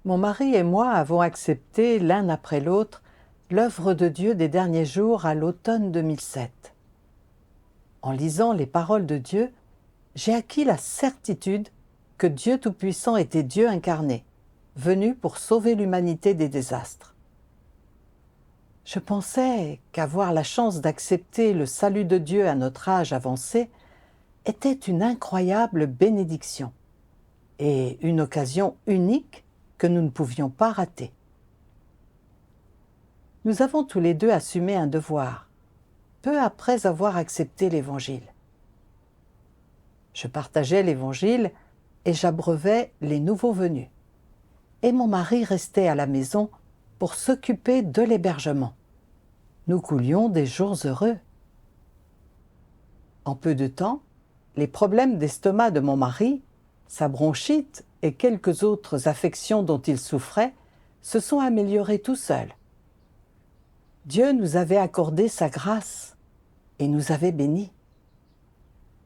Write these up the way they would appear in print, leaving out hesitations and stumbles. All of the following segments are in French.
Mon mari et moi avons accepté l'un après l'autre l'œuvre de Dieu des derniers jours à l'automne 2007. En lisant les paroles de Dieu, j'ai acquis la certitude que Dieu Tout-Puissant était Dieu incarné, venu pour sauver l'humanité des désastres. Je pensais qu'avoir la chance d'accepter le salut de Dieu à notre âge avancé était une incroyable bénédiction et une occasion unique que nous ne pouvions pas rater. Nous avons tous les deux assumé un devoir, peu après avoir accepté l'Évangile. Je partageais l'Évangile et j'abreuvais les nouveaux venus. Et mon mari restait à la maison pour s'occuper de l'hébergement. Nous coulions des jours heureux. En peu de temps, les problèmes d'estomac de mon mari, sa bronchite et quelques autres affections dont il souffrait se sont améliorés tout seuls. Dieu nous avait accordé sa grâce et nous avait bénis.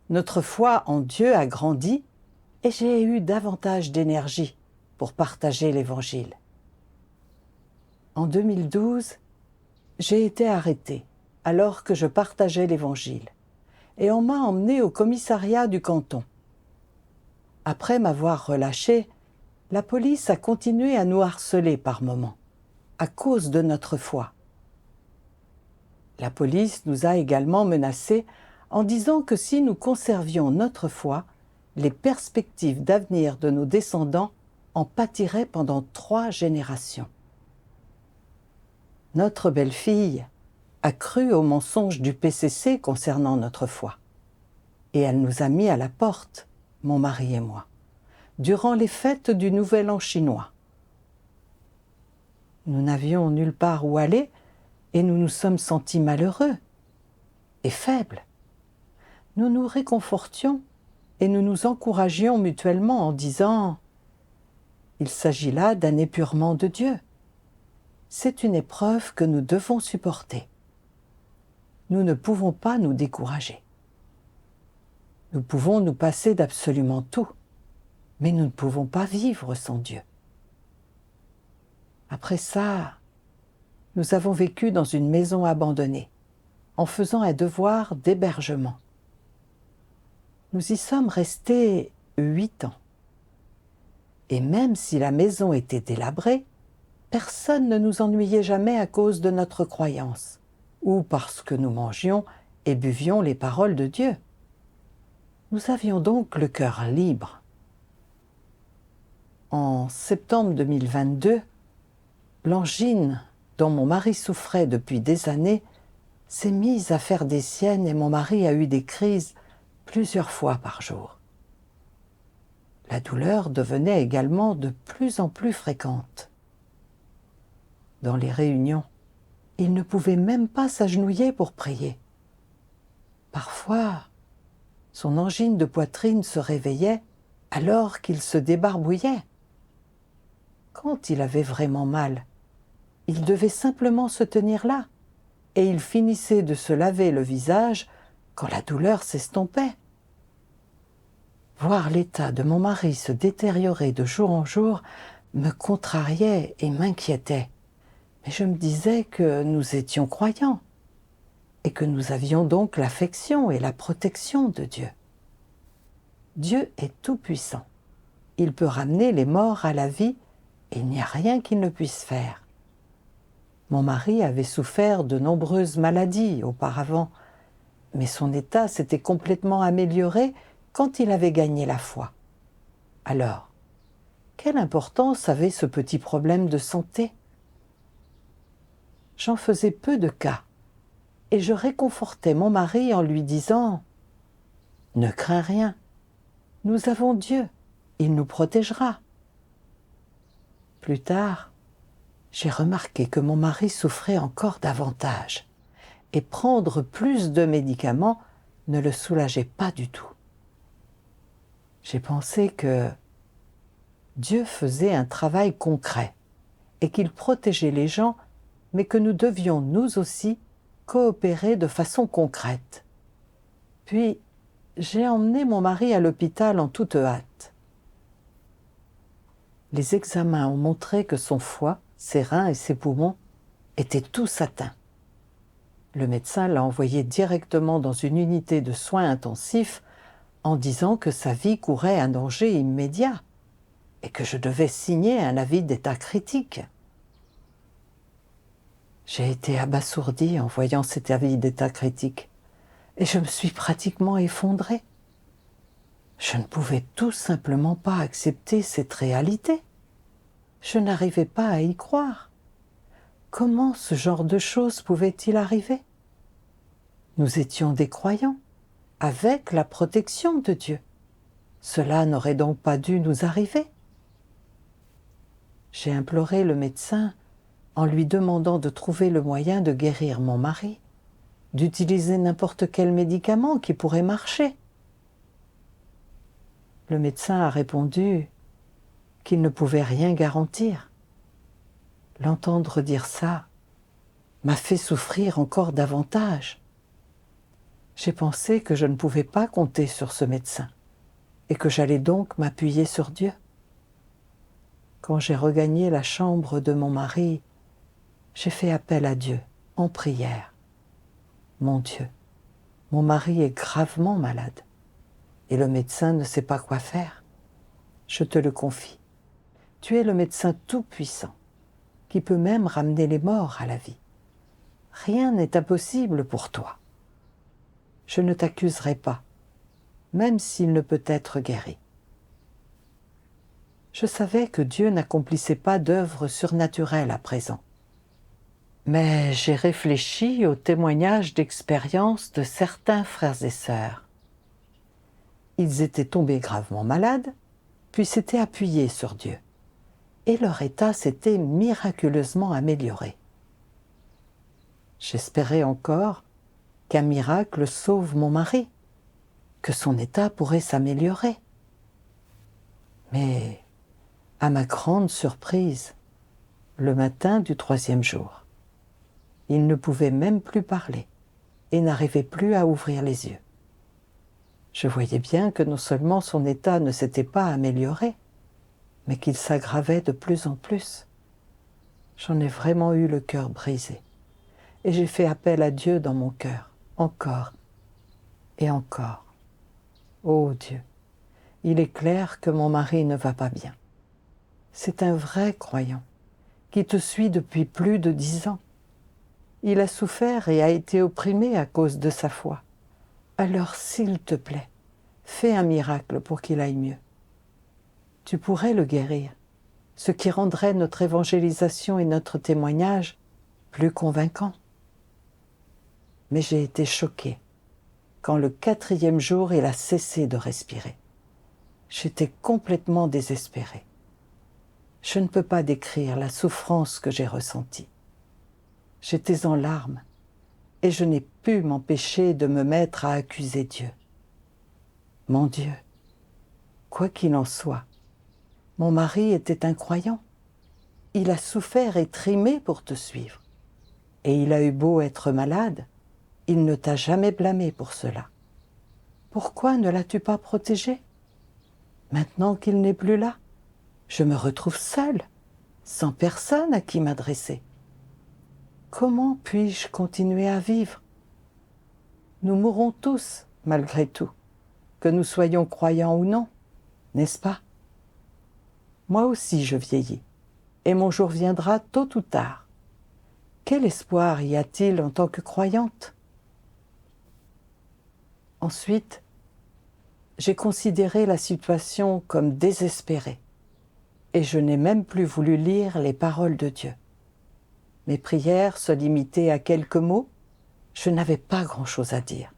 Notre foi en Dieu a grandi et j'ai eu davantage d'énergie pour partager l'Évangile. En 2012, j'ai été arrêtée alors que je partageais l'Évangile et on m'a emmenée au commissariat du canton. Après m'avoir relâchée, la police a continué à nous harceler par moments, à cause de notre foi. La police nous a également menacés en disant que si nous conservions notre foi, les perspectives d'avenir de nos descendants en pâtiraient pendant 3 générations. Notre belle-fille a cru aux mensonges du PCC concernant notre foi. Et elle nous a mis à la porte, mon mari et moi, durant les fêtes du Nouvel An chinois. Nous n'avions nulle part où aller et nous nous sommes sentis malheureux et faibles. Nous nous réconfortions et nous nous encouragions mutuellement en disant « Il s'agit là d'un épurement de Dieu. C'est une épreuve que nous devons supporter. Nous ne pouvons pas nous décourager. Nous pouvons nous passer d'absolument tout, mais nous ne pouvons pas vivre sans Dieu. » Après ça, nous avons vécu dans une maison abandonnée, en faisant un devoir d'hébergement. Nous y sommes restés 8 ans. Et même si la maison était délabrée, personne ne nous ennuyait jamais à cause de notre croyance, ou parce que nous mangions et buvions les paroles de Dieu. Nous avions donc le cœur libre. En septembre 2022, l'angine dont mon mari souffrait depuis des années s'est mise à faire des siennes et mon mari a eu des crises plusieurs fois par jour. La douleur devenait également de plus en plus fréquente. Dans les réunions, il ne pouvait même pas s'agenouiller pour prier. Parfois, son angine de poitrine se réveillait alors qu'il se débarbouillait. Quand il avait vraiment mal, il devait simplement se tenir là, et il finissait de se laver le visage quand la douleur s'estompait. Voir l'état de mon mari se détériorer de jour en jour me contrariait et m'inquiétait. Mais je me disais que nous étions croyants et que nous avions donc l'affection et la protection de Dieu. Dieu est tout-puissant. Il peut ramener les morts à la vie et il n'y a rien qu'il ne puisse faire. Mon mari avait souffert de nombreuses maladies auparavant, mais son état s'était complètement amélioré quand il avait gagné la foi. Alors, quelle importance avait ce petit problème de santé ? J'en faisais peu de cas, et je réconfortais mon mari en lui disant « Ne crains rien, nous avons Dieu, il nous protégera. » Plus tard, j'ai remarqué que mon mari souffrait encore davantage, et prendre plus de médicaments ne le soulageait pas du tout. J'ai pensé que Dieu faisait un travail concret et qu'il protégeait les gens, mais que nous devions nous aussi coopérer de façon concrète. Puis, j'ai emmené mon mari à l'hôpital en toute hâte. Les examens ont montré que son foie, ses reins et ses poumons étaient tous atteints. Le médecin l'a envoyé directement dans une unité de soins intensifs en disant que sa vie courait un danger immédiat et que je devais signer un avis d'état critique. J'ai été abasourdie en voyant cet avis d'état critique et je me suis pratiquement effondrée. Je ne pouvais tout simplement pas accepter cette réalité. Je n'arrivais pas à y croire. Comment ce genre de choses pouvait-il arriver? Nous étions des croyants, avec la protection de Dieu. Cela n'aurait donc pas dû nous arriver. J'ai imploré le médecin en lui demandant de trouver le moyen de guérir mon mari, d'utiliser n'importe quel médicament qui pourrait marcher. Le médecin a répondu qu'il ne pouvait rien garantir. L'entendre dire ça m'a fait souffrir encore davantage. J'ai pensé que je ne pouvais pas compter sur ce médecin et que j'allais donc m'appuyer sur Dieu. Quand j'ai regagné la chambre de mon mari, j'ai fait appel à Dieu en prière. Mon Dieu, mon mari est gravement malade et le médecin ne sait pas quoi faire. Je te le confie. Tu es le médecin tout-puissant qui peut même ramener les morts à la vie. Rien n'est impossible pour toi. Je ne t'accuserai pas, même s'il ne peut être guéri. Je savais que Dieu n'accomplissait pas d'œuvre surnaturelle à présent. Mais j'ai réfléchi aux témoignages d'expérience de certains frères et sœurs. Ils étaient tombés gravement malades, puis s'étaient appuyés sur Dieu, et leur état s'était miraculeusement amélioré. J'espérais encore qu'un miracle sauve mon mari, que son état pourrait s'améliorer. Mais, à ma grande surprise, le matin du 3e jour, il ne pouvait même plus parler et n'arrivait plus à ouvrir les yeux. Je voyais bien que non seulement son état ne s'était pas amélioré, mais qu'il s'aggravait de plus en plus. J'en ai vraiment eu le cœur brisé et j'ai fait appel à Dieu dans mon cœur, encore et encore. Ô Dieu, il est clair que mon mari ne va pas bien. C'est un vrai croyant qui te suit depuis plus de 10 ans. Il a souffert et a été opprimé à cause de sa foi. Alors, s'il te plaît, fais un miracle pour qu'il aille mieux. Tu pourrais le guérir, ce qui rendrait notre évangélisation et notre témoignage plus convaincants. Mais j'ai été choquée quand le 4e jour il a cessé de respirer. J'étais complètement désespérée. Je ne peux pas décrire la souffrance que j'ai ressentie. J'étais en larmes et je n'ai pu m'empêcher de me mettre à accuser Dieu. Mon Dieu, quoi qu'il en soit, mon mari était un croyant. Il a souffert et trimé pour te suivre. Et il a eu beau être malade, il ne t'a jamais blâmé pour cela. Pourquoi ne l'as-tu pas protégé? Maintenant qu'il n'est plus là, je me retrouve seule, sans personne à qui m'adresser. Comment puis-je continuer à vivre? Nous mourrons tous, malgré tout, que nous soyons croyants ou non, n'est-ce pas? Moi aussi je vieillis, et mon jour viendra tôt ou tard. Quel espoir y a-t-il en tant que croyante? Ensuite, j'ai considéré la situation comme désespérée, et je n'ai même plus voulu lire les paroles de Dieu. Mes prières se limitaient à quelques mots, je n'avais pas grand-chose à dire.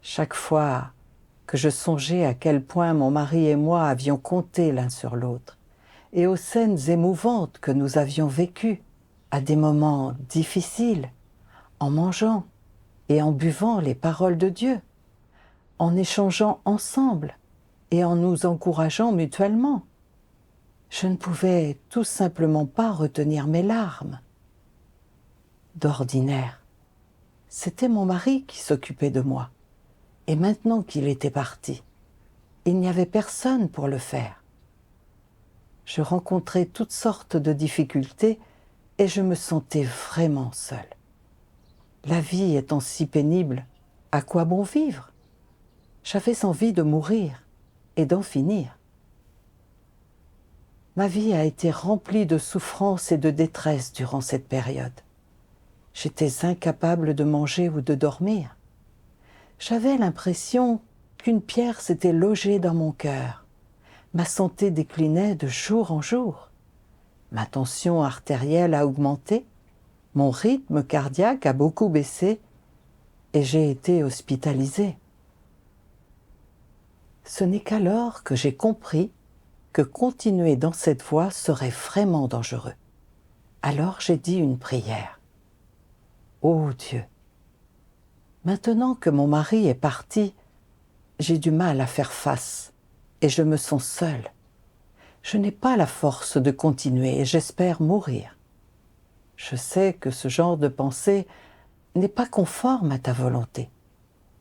Chaque fois que je songeais à quel point mon mari et moi avions compté l'un sur l'autre, et aux scènes émouvantes que nous avions vécues, à des moments difficiles, en mangeant et en buvant les paroles de Dieu, en échangeant ensemble et en nous encourageant mutuellement, je ne pouvais tout simplement pas retenir mes larmes. D'ordinaire, c'était mon mari qui s'occupait de moi, et maintenant qu'il était parti, il n'y avait personne pour le faire. Je rencontrais toutes sortes de difficultés et je me sentais vraiment seule. La vie étant si pénible, à quoi bon vivre? J'avais envie de mourir et d'en finir. Ma vie a été remplie de souffrances et de détresse durant cette période. J'étais incapable de manger ou de dormir. J'avais l'impression qu'une pierre s'était logée dans mon cœur. Ma santé déclinait de jour en jour. Ma tension artérielle a augmenté, mon rythme cardiaque a beaucoup baissé et j'ai été hospitalisée. Ce n'est qu'alors que j'ai compris que continuer dans cette voie serait vraiment dangereux. Alors j'ai dit une prière. Ô Dieu, maintenant que mon mari est parti, j'ai du mal à faire face et je me sens seule. Je n'ai pas la force de continuer et j'espère mourir. Je sais que ce genre de pensée n'est pas conforme à ta volonté,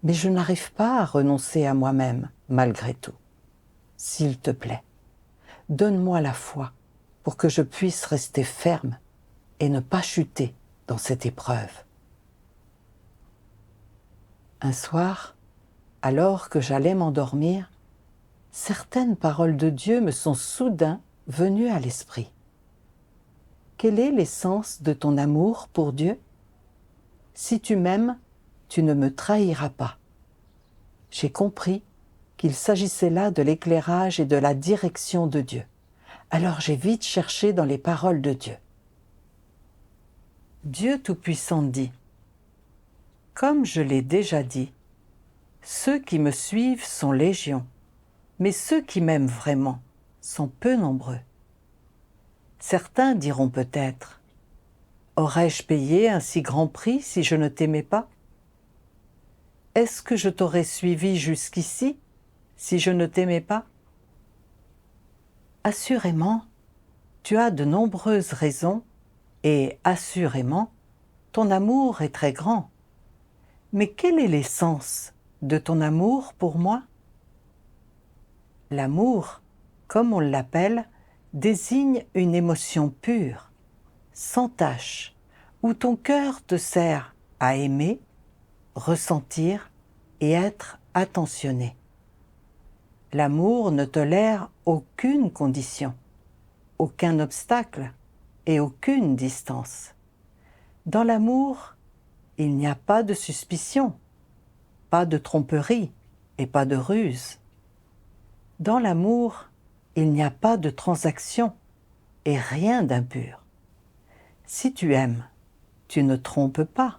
mais je n'arrive pas à renoncer à moi-même malgré tout. S'il te plaît, donne-moi la foi pour que je puisse rester ferme et ne pas chuter dans cette épreuve. Un soir, alors que j'allais m'endormir, certaines paroles de Dieu me sont soudain venues à l'esprit. Quel est l'essence de ton amour pour Dieu? Si tu m'aimes, tu ne me trahiras pas. J'ai compris qu'il s'agissait là de l'éclairage et de la direction de Dieu. Alors j'ai vite cherché dans les paroles de Dieu. Dieu Tout-Puissant dit: Comme je l'ai déjà dit, ceux qui me suivent sont légion, mais ceux qui m'aiment vraiment sont peu nombreux. Certains diront peut-être: Aurais-je payé un si grand prix si je ne t'aimais pas? Est-ce que je t'aurais suivi jusqu'ici si je ne t'aimais pas? Assurément, tu as de nombreuses raisons et assurément, ton amour est très grand. Mais quelle est l'essence de ton amour pour moi? L'amour, comme on l'appelle, désigne une émotion pure, sans tache, où ton cœur te sert à aimer, ressentir et être attentionné. L'amour ne tolère aucune condition, aucun obstacle et aucune distance. Dans l'amour, il n'y a pas de suspicion, pas de tromperie et pas de ruse. Dans l'amour, il n'y a pas de transaction et rien d'impur. Si tu aimes, tu ne trompes pas,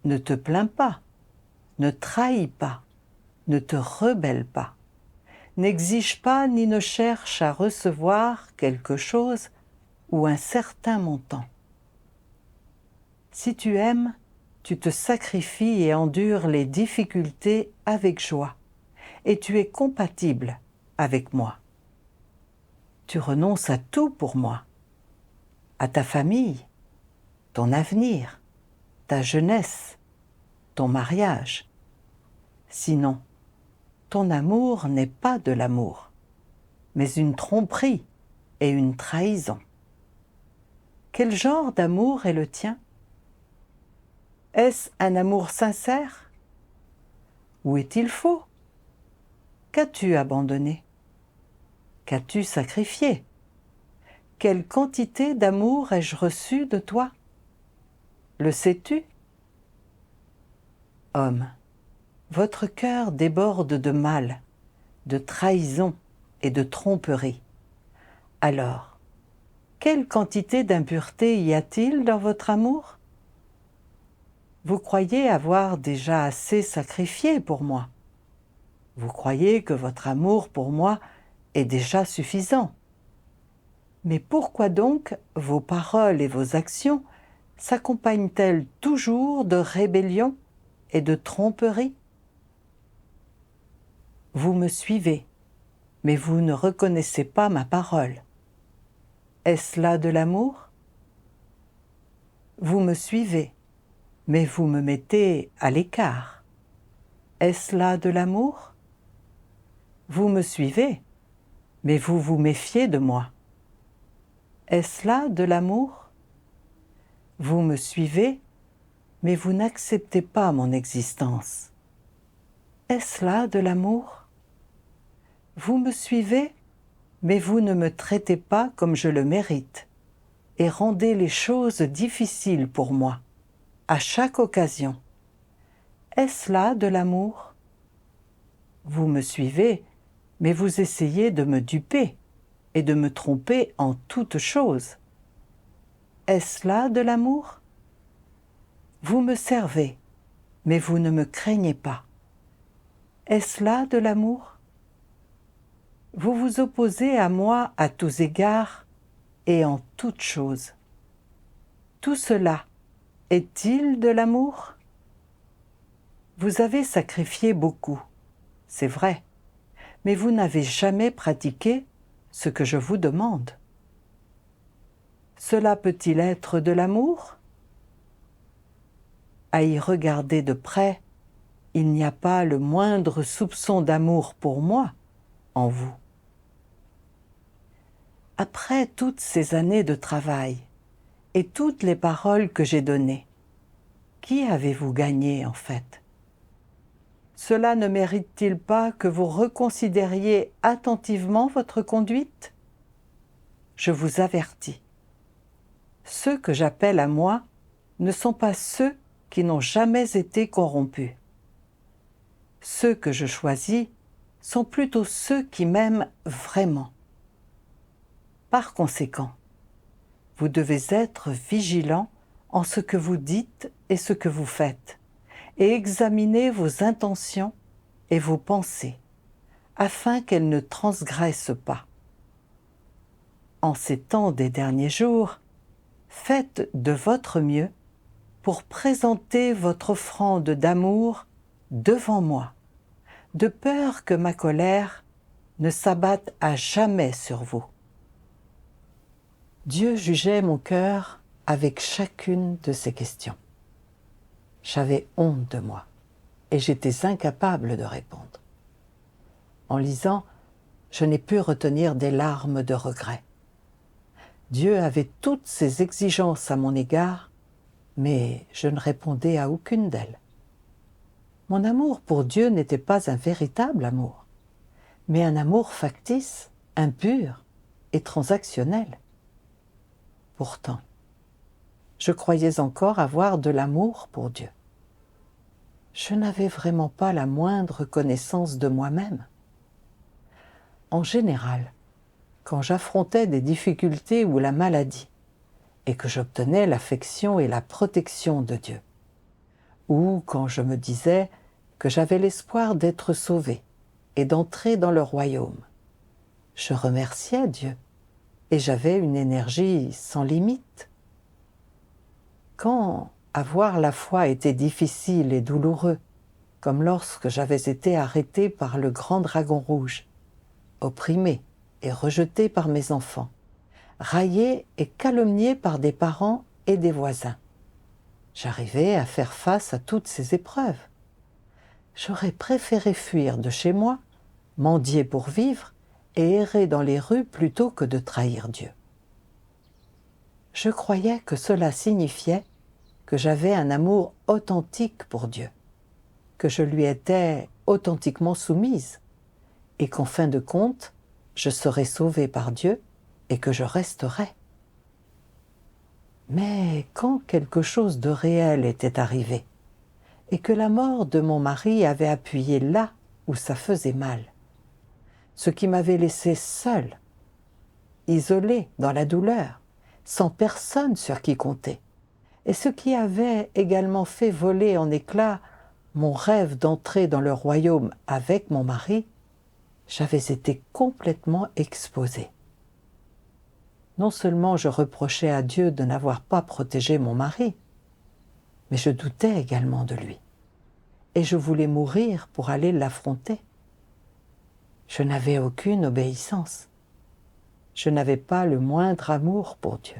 ne te plains pas, ne trahis pas, ne te rebelles pas, n'exige pas ni ne cherche à recevoir quelque chose ou un certain montant. Si tu aimes, tu te sacrifies et endures les difficultés avec joie, et tu es compatible avec moi. Tu renonces à tout pour moi, à ta famille, ton avenir, ta jeunesse, ton mariage. Sinon, ton amour n'est pas de l'amour, mais une tromperie et une trahison. Quel genre d'amour est le tien? Est-ce un amour sincère? Ou est-il faux? Qu'as-tu abandonné? Qu'as-tu sacrifié? Quelle quantité d'amour ai-je reçu de toi? Le sais-tu? Homme, votre cœur déborde de mal, de trahison et de tromperie. Alors, quelle quantité d'impureté y a-t-il dans votre amour? Vous croyez avoir déjà assez sacrifié pour moi. Vous croyez que votre amour pour moi est déjà suffisant. Mais pourquoi donc vos paroles et vos actions s'accompagnent-elles toujours de rébellion et de tromperie? Vous me suivez, mais vous ne reconnaissez pas ma parole. Est-ce là de l'amour? Vous me suivez, mais vous me mettez à l'écart. Est-ce là de l'amour? Vous me suivez, mais vous vous méfiez de moi. Est-ce là de l'amour? Vous me suivez, mais vous n'acceptez pas mon existence. Est-ce là de l'amour? Vous me suivez, mais vous ne me traitez pas comme je le mérite et rendez les choses difficiles pour moi, à chaque occasion. Est-ce là de l'amour? Vous me suivez, mais vous essayez de me duper et de me tromper en toutes choses. Est-ce là de l'amour? Vous me servez, mais vous ne me craignez pas. Est-ce là de l'amour? Vous vous opposez à moi à tous égards et en toutes choses. Tout cela est-il de l'amour? Vous avez sacrifié beaucoup, c'est vrai, mais vous n'avez jamais pratiqué ce que je vous demande. Cela peut-il être de l'amour? À y regarder de près, il n'y a pas le moindre soupçon d'amour pour moi en vous. Après toutes ces années de travail et toutes les paroles que j'ai données, qui avez-vous gagné en fait? Cela ne mérite-t-il pas que vous reconsidériez attentivement votre conduite? Je vous avertis, ceux que j'appelle à moi ne sont pas ceux qui n'ont jamais été corrompus. Ceux que je choisis sont plutôt ceux qui m'aiment vraiment. Par conséquent, vous devez être vigilants en ce que vous dites et ce que vous faites, et examiner vos intentions et vos pensées, afin qu'elles ne transgressent pas. En ces temps des derniers jours, faites de votre mieux pour présenter votre offrande d'amour devant moi, de peur que ma colère ne s'abatte à jamais sur vous. Dieu jugeait mon cœur avec chacune de ces questions. J'avais honte de moi et j'étais incapable de répondre. En lisant, je n'ai pu retenir des larmes de regret. Dieu avait toutes ses exigences à mon égard, mais je ne répondais à aucune d'elles. Mon amour pour Dieu n'était pas un véritable amour, mais un amour factice, impur et transactionnel. Pourtant, je croyais encore avoir de l'amour pour Dieu. Je n'avais vraiment pas la moindre connaissance de moi-même. En général, quand j'affrontais des difficultés ou la maladie, et que j'obtenais l'affection et la protection de Dieu, ou quand je me disais que j'avais l'espoir d'être sauvé et d'entrer dans le royaume, je remerciais Dieu et j'avais une énergie sans limite. Quand avoir la foi était difficile et douloureux, comme lorsque j'avais été arrêté par le grand dragon rouge, opprimé et rejeté par mes enfants, raillé et calomnié par des parents et des voisins, j'arrivais à faire face à toutes ces épreuves. J'aurais préféré fuir de chez moi, mendier pour vivre et errer dans les rues plutôt que de trahir Dieu. Je croyais que cela signifiait que j'avais un amour authentique pour Dieu, que je lui étais authentiquement soumise et qu'en fin de compte, je serais sauvée par Dieu et que je resterais. Mais quand quelque chose de réel était arrivé et que la mort de mon mari avait appuyé là où ça faisait mal, ce qui m'avait laissée seule, isolée dans la douleur, sans personne sur qui compter, et ce qui avait également fait voler en éclats mon rêve d'entrer dans le royaume avec mon mari, j'avais été complètement exposée. Non seulement je reprochais à Dieu de n'avoir pas protégé mon mari, mais je doutais également de lui, et je voulais mourir pour aller l'affronter. Je n'avais aucune obéissance. Je n'avais pas le moindre amour pour Dieu.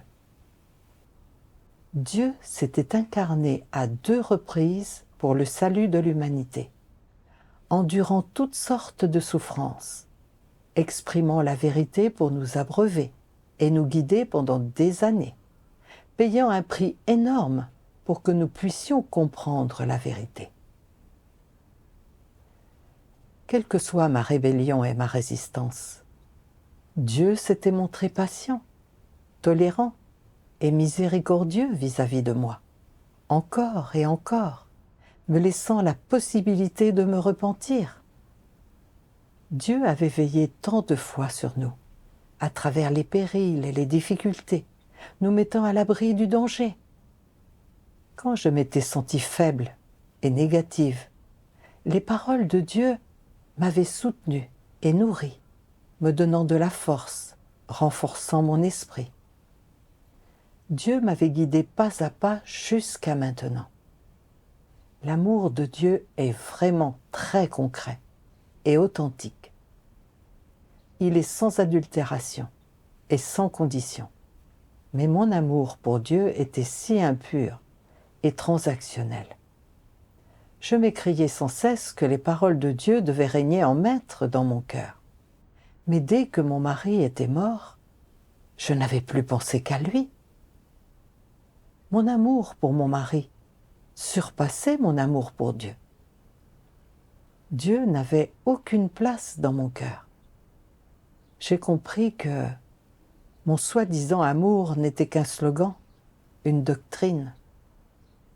Dieu s'était incarné à 2 reprises pour le salut de l'humanité, endurant toutes sortes de souffrances, exprimant la vérité pour nous abreuver et nous guider pendant des années, payant un prix énorme pour que nous puissions comprendre la vérité. Quelle que soit ma rébellion et ma résistance, Dieu s'était montré patient, tolérant et miséricordieux vis-à-vis de moi, encore et encore, me laissant la possibilité de me repentir. Dieu avait veillé tant de fois sur nous, à travers les périls et les difficultés, nous mettant à l'abri du danger. Quand je m'étais sentie faible et négative, les paroles de Dieu m'avaient soutenue et nourrie, me donnant de la force, renforçant mon esprit. Dieu m'avait guidée pas à pas jusqu'à maintenant. L'amour de Dieu est vraiment très concret et authentique. Il est sans adultération et sans condition. Mais mon amour pour Dieu était si impur et transactionnel. Je m'écriais sans cesse que les paroles de Dieu devaient régner en maître dans mon cœur. Mais dès que mon mari était mort, je n'avais plus pensé qu'à lui. Mon amour pour mon mari surpassait mon amour pour Dieu. Dieu n'avait aucune place dans mon cœur. J'ai compris que mon soi-disant amour n'était qu'un slogan, une doctrine.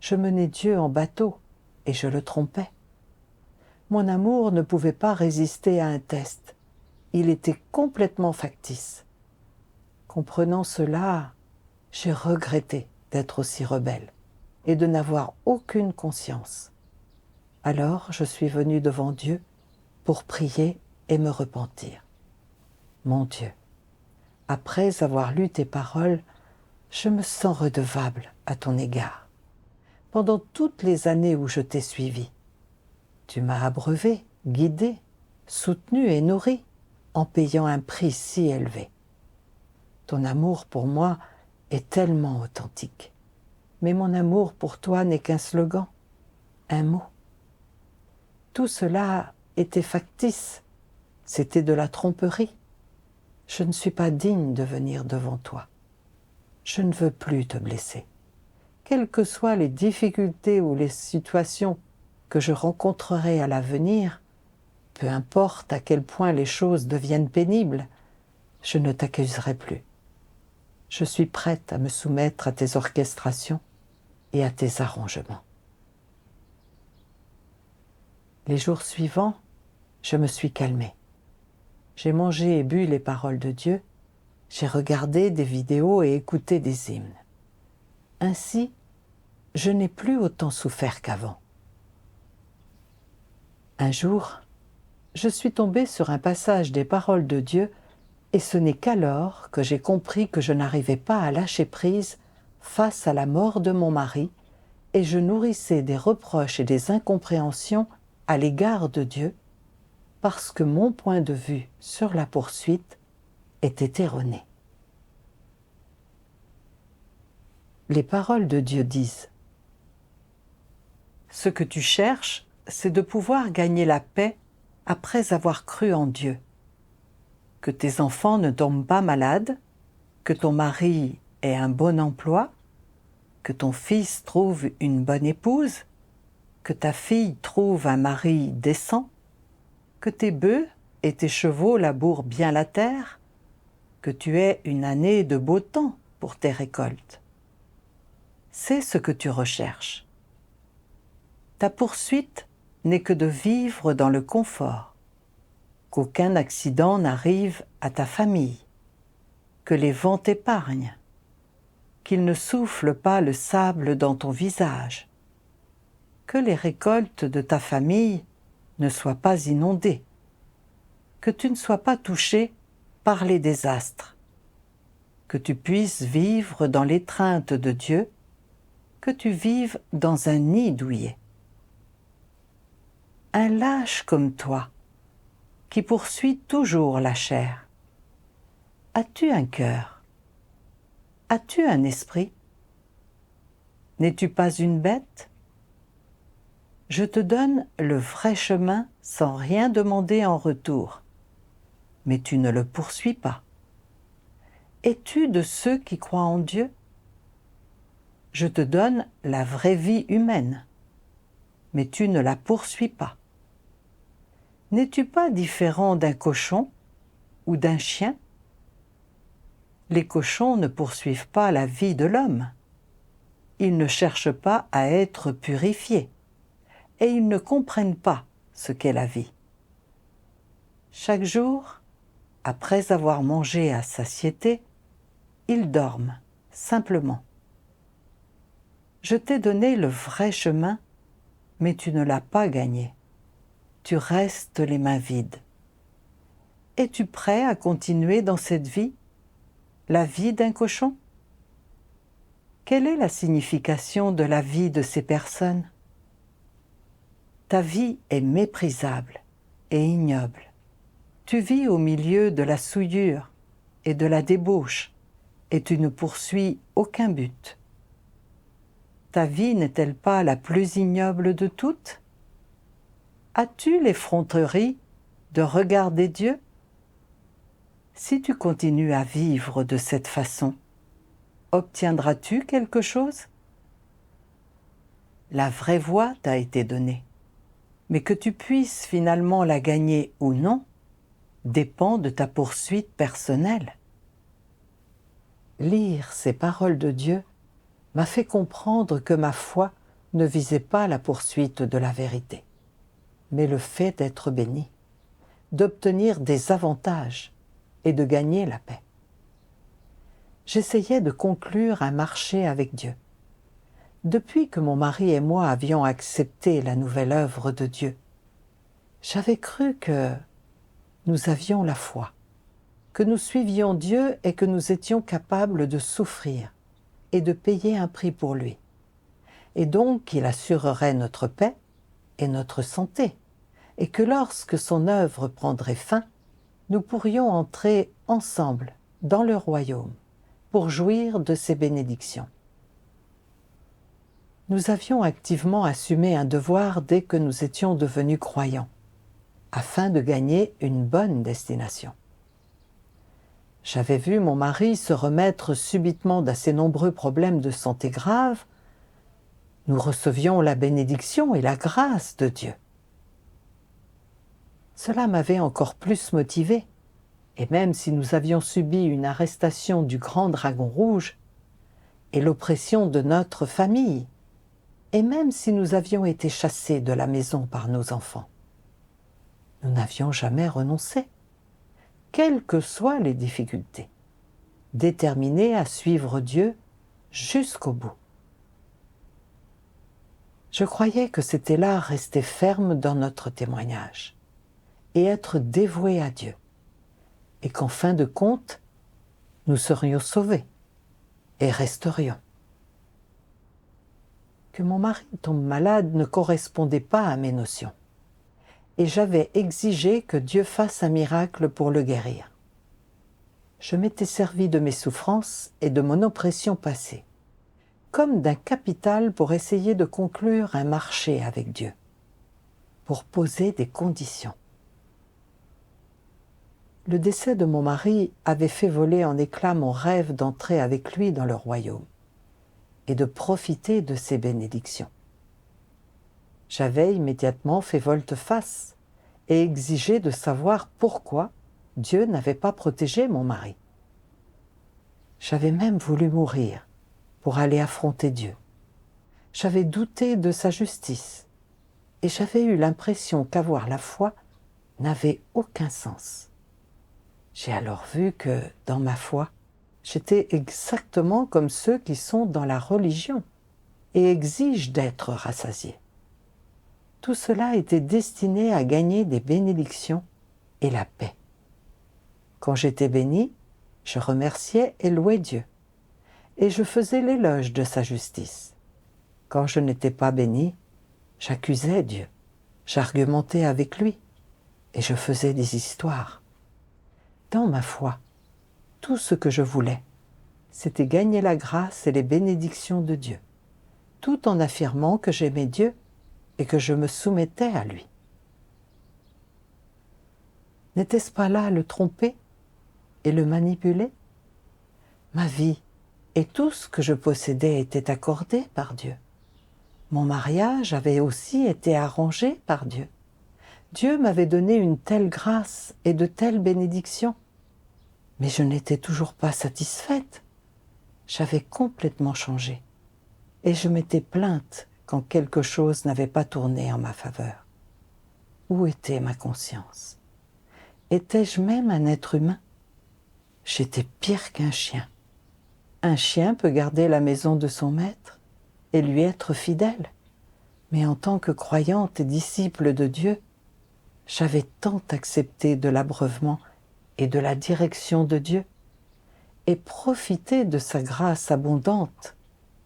Je menais Dieu en bateau et je le trompais. Mon amour ne pouvait pas résister à un test. Il était complètement factice. Comprenant cela, j'ai regretté d'être aussi rebelle et de n'avoir aucune conscience. Alors je suis venue devant Dieu pour prier et me repentir. Mon Dieu, après avoir lu tes paroles, je me sens redevable à ton égard. Pendant toutes les années où je t'ai suivi, tu m'as abreuvé, guidé, soutenu et nourri en payant un prix si élevé. Ton amour pour moi est tellement authentique. Mais mon amour pour toi n'est qu'un slogan, un mot. Tout cela était factice, c'était de la tromperie. Je ne suis pas digne de venir devant toi. Je ne veux plus te blesser. Quelles que soient les difficultés ou les situations que je rencontrerai à l'avenir, peu importe à quel point les choses deviennent pénibles, je ne t'accuserai plus. Je suis prête à me soumettre à tes orchestrations et à tes arrangements. Les jours suivants, je me suis calmée. J'ai mangé et bu les paroles de Dieu, j'ai regardé des vidéos et écouté des hymnes. Ainsi, je n'ai plus autant souffert qu'avant. Un jour, je suis tombée sur un passage des paroles de Dieu et ce n'est qu'alors que j'ai compris que je n'arrivais pas à lâcher prise face à la mort de mon mari et je nourrissais des reproches et des incompréhensions à l'égard de Dieu parce que mon point de vue sur la poursuite était erroné. Les paroles de Dieu disent « Ce que tu cherches, c'est de pouvoir gagner la paix après avoir cru en Dieu. Que tes enfants ne tombent pas malades, que ton mari ait un bon emploi, que ton fils trouve une bonne épouse, que ta fille trouve un mari décent, que tes bœufs et tes chevaux labourent bien la terre, que tu aies une année de beau temps pour tes récoltes. C'est ce que tu recherches. Ta poursuite n'est que de vivre dans le confort, qu'aucun accident n'arrive à ta famille, que les vents t'épargnent, qu'ils ne soufflent pas le sable dans ton visage, que les récoltes de ta famille ne soient pas inondées, que tu ne sois pas touché par les désastres, que tu puisses vivre dans l'étreinte de Dieu, que tu vives dans un nid douillet. Un lâche comme toi, qui poursuit toujours la chair. As-tu un cœur? As-tu un esprit? N'es-tu pas une bête? Je te donne le vrai chemin sans rien demander en retour, mais tu ne le poursuis pas. Es-tu de ceux qui croient en Dieu? Je te donne la vraie vie humaine, mais tu ne la poursuis pas. N'es-tu pas différent d'un cochon ou d'un chien? Les cochons ne poursuivent pas la vie de l'homme. Ils ne cherchent pas à être purifiés et ils ne comprennent pas ce qu'est la vie. Chaque jour, après avoir mangé à satiété, ils dorment simplement. Je t'ai donné le vrai chemin, mais tu ne l'as pas gagné. Tu restes les mains vides. Es-tu prêt à continuer dans cette vie, la vie d'un cochon? Quelle est la signification de la vie de ces personnes? Ta vie est méprisable et ignoble. Tu vis au milieu de la souillure et de la débauche, et tu ne poursuis aucun but. Ta vie n'est-elle pas la plus ignoble de toutes? As-tu l'effronterie de regarder Dieu? Si tu continues à vivre de cette façon, obtiendras-tu quelque chose? La vraie voie t'a été donnée, mais que tu puisses finalement la gagner ou non dépend de ta poursuite personnelle. Lire ces paroles de Dieu m'a fait comprendre que ma foi ne visait pas la poursuite de la vérité, mais le fait d'être béni, d'obtenir des avantages et de gagner la paix. J'essayais de conclure un marché avec Dieu. Depuis que mon mari et moi avions accepté la nouvelle œuvre de Dieu, j'avais cru que nous avions la foi, que nous suivions Dieu et que nous étions capables de souffrir et de payer un prix pour lui, et donc qu'il assurerait notre paix et notre santé, et que lorsque son œuvre prendrait fin, nous pourrions entrer ensemble dans le royaume pour jouir de ses bénédictions. Nous avions activement assumé un devoir dès que nous étions devenus croyants, afin de gagner une bonne destination. J'avais vu mon mari se remettre subitement d'assez nombreux problèmes de santé graves. Nous recevions la bénédiction et la grâce de Dieu. Cela m'avait encore plus motivé, et même si nous avions subi une arrestation du grand dragon rouge et l'oppression de notre famille, et même si nous avions été chassés de la maison par nos enfants, nous n'avions jamais renoncé, quelles que soient les difficultés, déterminés à suivre Dieu jusqu'au bout. Je croyais que c'était là rester ferme dans notre témoignage et être dévoués à Dieu, et qu'en fin de compte, nous serions sauvés et resterions. Que mon mari tombe malade ne correspondait pas à mes notions, et j'avais exigé que Dieu fasse un miracle pour le guérir. Je m'étais servi de mes souffrances et de mon oppression passée, comme d'un capital pour essayer de conclure un marché avec Dieu, pour poser des conditions. Le décès de mon mari avait fait voler en éclats mon rêve d'entrer avec lui dans le royaume et de profiter de ses bénédictions. J'avais immédiatement fait volte-face et exigé de savoir pourquoi Dieu n'avait pas protégé mon mari. J'avais même voulu mourir pour aller affronter Dieu. J'avais douté de sa justice et j'avais eu l'impression qu'avoir la foi n'avait aucun sens. J'ai alors vu que, dans ma foi, j'étais exactement comme ceux qui sont dans la religion et exigent d'être rassasiés. Tout cela était destiné à gagner des bénédictions et la paix. Quand j'étais béni, je remerciais et louais Dieu, et je faisais l'éloge de sa justice. Quand je n'étais pas béni, j'accusais Dieu, j'argumentais avec lui, et je faisais des histoires. Dans ma foi, tout ce que je voulais, c'était gagner la grâce et les bénédictions de Dieu, tout en affirmant que j'aimais Dieu et que je me soumettais à lui. N'était-ce pas là le tromper et le manipuler? Ma vie et tout ce que je possédais était accordé par Dieu. Mon mariage avait aussi été arrangé par Dieu. Dieu m'avait donné une telle grâce et de telles bénédictions. Mais je n'étais toujours pas satisfaite. J'avais complètement changé. Et je m'étais plainte quand quelque chose n'avait pas tourné en ma faveur. Où était ma conscience? Étais-je même un être humain? J'étais pire qu'un chien. Un chien peut garder la maison de son maître et lui être fidèle. Mais en tant que croyante et disciple de Dieu, j'avais tant accepté de l'abreuvement et de la direction de Dieu et profité de sa grâce abondante.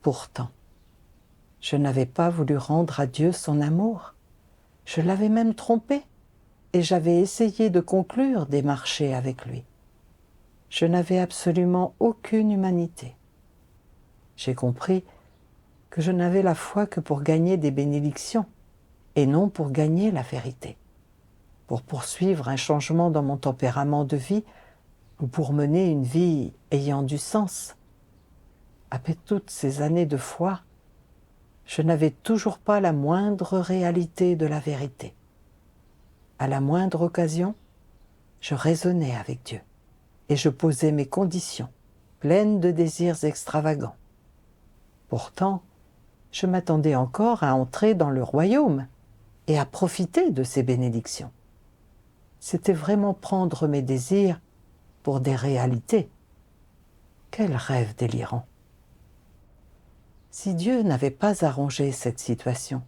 Pourtant, je n'avais pas voulu rendre à Dieu son amour. Je l'avais même trompé et j'avais essayé de conclure des marchés avec lui. Je n'avais absolument aucune humanité. J'ai compris que je n'avais la foi que pour gagner des bénédictions et non pour gagner la vérité, pour poursuivre un changement dans mon tempérament de vie ou pour mener une vie ayant du sens. Après toutes ces années de foi, je n'avais toujours pas la moindre réalité de la vérité. À la moindre occasion, je raisonnais avec Dieu et je posais mes conditions, pleines de désirs extravagants. Pourtant, je m'attendais encore à entrer dans le royaume et à profiter de ses bénédictions. C'était vraiment prendre mes désirs pour des réalités. Quel rêve délirant! Si Dieu n'avait pas arrangé cette situation,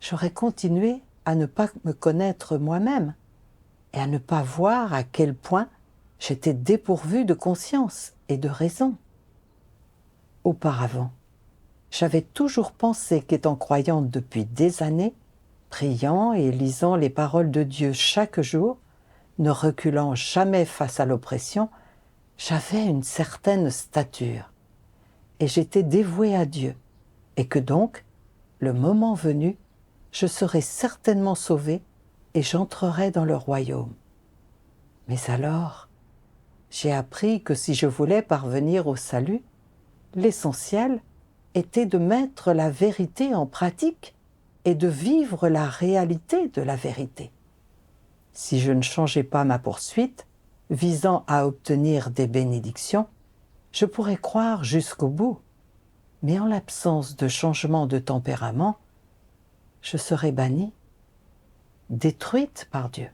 j'aurais continué à ne pas me connaître moi-même et à ne pas voir à quel point j'étais dépourvue de conscience et de raison. Auparavant, j'avais toujours pensé qu'étant croyante depuis des années, priant et lisant les paroles de Dieu chaque jour, ne reculant jamais face à l'oppression, j'avais une certaine stature et j'étais dévouée à Dieu et que donc, le moment venu, je serais certainement sauvée et j'entrerais dans le royaume. Mais alors, j'ai appris que si je voulais parvenir au salut, l'essentiel était de mettre la vérité en pratique et de vivre la réalité de la vérité. Si je ne changeais pas ma poursuite, visant à obtenir des bénédictions, je pourrais croire jusqu'au bout, mais en l'absence de changement de tempérament, je serais bannie, détruite par Dieu.